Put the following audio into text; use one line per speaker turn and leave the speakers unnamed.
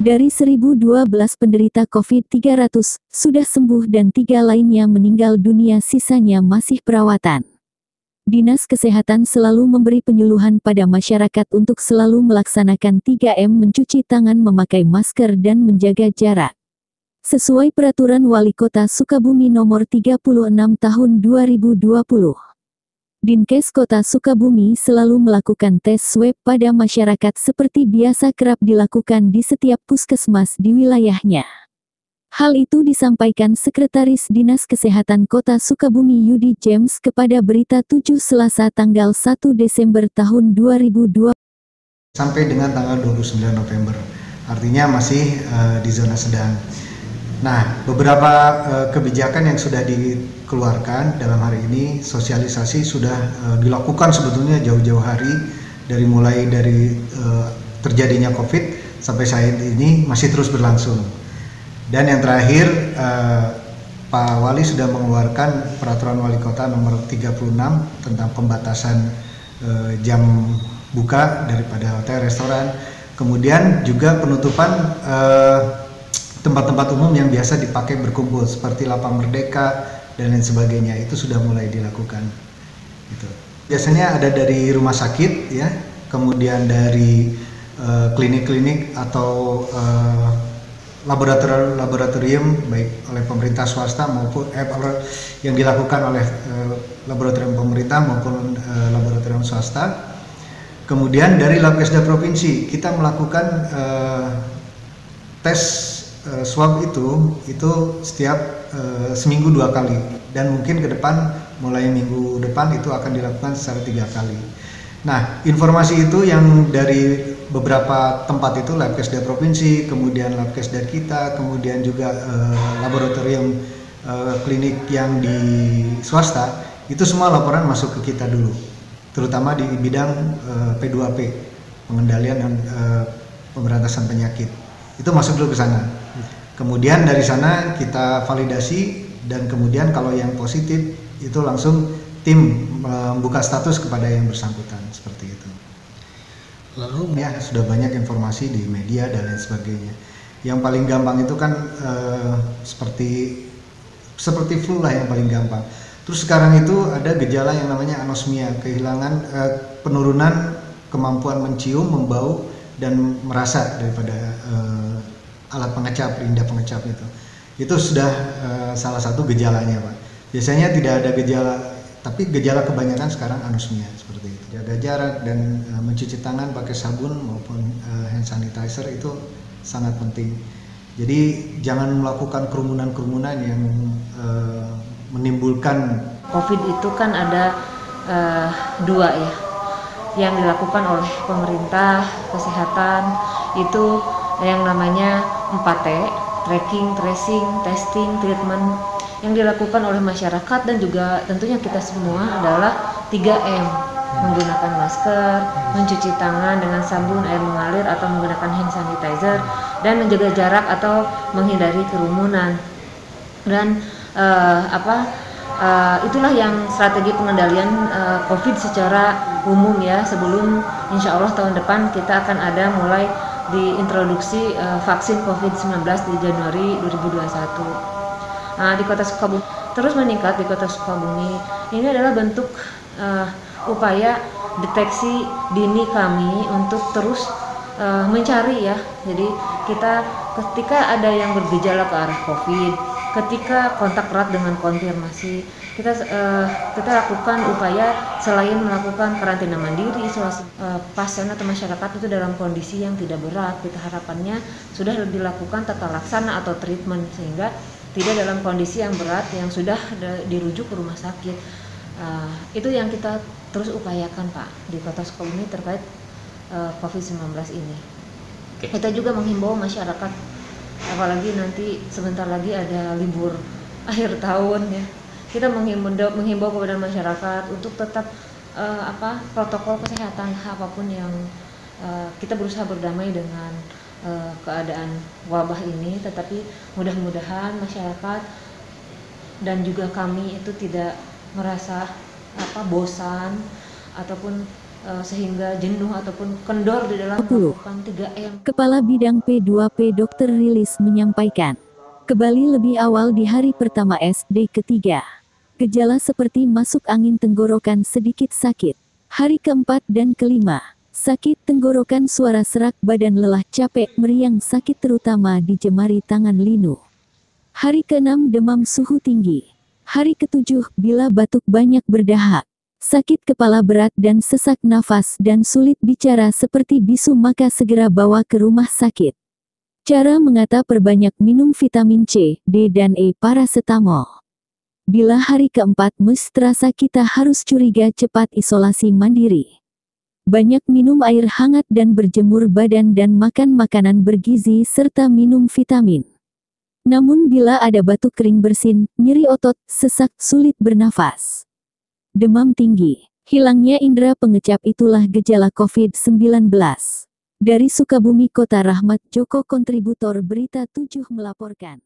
Dari 1.012 penderita COVID, 300 sudah sembuh dan 3 lainnya meninggal dunia, sisanya masih perawatan. Dinas Kesehatan selalu memberi penyuluhan pada masyarakat untuk selalu melaksanakan 3M, mencuci tangan, memakai masker, dan menjaga jarak. Sesuai Peraturan Wali Kota Sukabumi Nomor 36 Tahun 2020. Dinkes Kota Sukabumi selalu melakukan tes swab pada masyarakat seperti biasa kerap dilakukan di setiap puskesmas di wilayahnya. Hal itu disampaikan Sekretaris Dinas Kesehatan Kota Sukabumi Yudi James kepada Berita 7 Selasa tanggal 1 Desember tahun 2020.
Sampai dengan tanggal 29 November, artinya masih di zona sedang. Nah, beberapa kebijakan yang sudah dikeluarkan dalam hari ini, sosialisasi sudah dilakukan sebetulnya jauh-jauh hari, mulai dari terjadinya COVID sampai saat ini masih terus berlangsung. Dan yang terakhir, Pak Wali sudah mengeluarkan Peraturan Wali Kota Nomor 36 tentang pembatasan jam buka daripada hotel, restoran, kemudian juga penutupan tempat-tempat umum yang biasa dipakai berkumpul seperti Lapang Merdeka dan lain sebagainya, itu sudah mulai dilakukan. Gitu. Biasanya ada dari rumah sakit, ya, kemudian dari klinik-klinik atau laboratorium baik oleh pemerintah swasta maupun yang dilakukan oleh laboratorium pemerintah maupun laboratorium swasta. Kemudian dari Labkesda Provinsi kita melakukan tes swab itu setiap seminggu 2 kali, dan mungkin ke depan mulai minggu depan itu akan dilakukan secara 3 kali. Nah, informasi itu yang dari beberapa tempat itu, Labkesda Provinsi, kemudian Labkesda kita, kemudian juga laboratorium klinik yang di swasta, itu semua laporan masuk ke kita dulu, terutama di bidang P2P, pengendalian dan pemberantasan penyakit. Itu masuk dulu ke sana. Kemudian dari sana kita validasi, dan kemudian kalau yang positif itu langsung tim membuka status kepada yang bersangkutan, seperti itu. Lalu ya sudah banyak informasi di media dan lain sebagainya. Yang paling gampang itu kan seperti flu lah yang paling gampang. Terus sekarang itu ada gejala yang namanya anosmia, kehilangan penurunan kemampuan mencium, membau, dan merasa daripada alat pengecap, lidah pengecap itu. Itu sudah salah satu gejalanya, Pak. Biasanya tidak ada gejala, tapi gejala kebanyakan sekarang anosmia seperti itu. Jaga jarak dan mencuci tangan pakai sabun maupun hand sanitizer itu sangat penting. Jadi jangan melakukan kerumunan-kerumunan yang menimbulkan
COVID itu kan ada 2 ya, yang dilakukan oleh pemerintah kesehatan itu yang namanya 4T, tracking, tracing, testing, treatment. Yang dilakukan oleh masyarakat dan juga tentunya kita semua adalah 3M, menggunakan masker, mencuci tangan dengan sabun, air mengalir atau menggunakan hand sanitizer, dan menjaga jarak atau menghindari kerumunan. Dan itulah yang strategi pengendalian COVID secara umum ya. Sebelum insya Allah tahun depan kita akan ada mulai diintroduksi vaksin COVID-19 di Januari 2021. Nah, di Kota Sukabumi terus meningkat. Di Kota Sukabumi ini adalah bentuk upaya deteksi dini kami untuk terus mencari ya. Jadi kita ketika ada yang bergejala ke arah COVID, ketika kontak erat dengan konfirmasi, kita lakukan upaya selain melakukan karantina mandiri, isolasi pasien atau masyarakat itu dalam kondisi yang tidak berat, kita harapannya sudah dilakukan tata laksana atau treatment sehingga tidak dalam kondisi yang berat yang sudah dirujuk ke rumah sakit. Itu yang kita terus upayakan, Pak, di Kota Sukabumi terkait COVID-19 ini. Kita juga menghimbau masyarakat, apalagi nanti sebentar lagi ada libur akhir tahun ya. Kita menghimbau kepada masyarakat untuk tetap protokol kesehatan apapun yang kita berusaha berdamai dengan keadaan wabah ini, tetapi mudah-mudahan masyarakat dan juga kami itu tidak merasa bosan ataupun sehingga jenuh ataupun kendor di dalam
10.
melakukan 3M.
Kepala Bidang P2P Dr. Rilis menyampaikan, kembali lebih awal di hari pertama SD ketiga. Gejala seperti masuk angin tenggorokan sedikit sakit. Hari keempat dan kelima, sakit tenggorokan, suara serak, badan lelah, capek, meriang, sakit terutama di jemari tangan linu. Hari keenam demam suhu tinggi. Hari ketujuh bila batuk banyak berdahak. Sakit kepala berat dan sesak nafas dan sulit bicara seperti bisu, maka segera bawa ke rumah sakit. Cara mengata: perbanyak minum vitamin C, D dan E, parasetamol. Bila hari keempat mus terasa, kita harus curiga, cepat isolasi mandiri. Banyak minum air hangat dan berjemur badan dan makan makanan bergizi serta minum vitamin. Namun bila ada batuk kering bersin, nyeri otot, sesak, sulit bernafas, demam tinggi, hilangnya indera pengecap, itulah gejala COVID-19. Dari Sukabumi Kota, Rahmat Joko, kontributor Berita 7 melaporkan.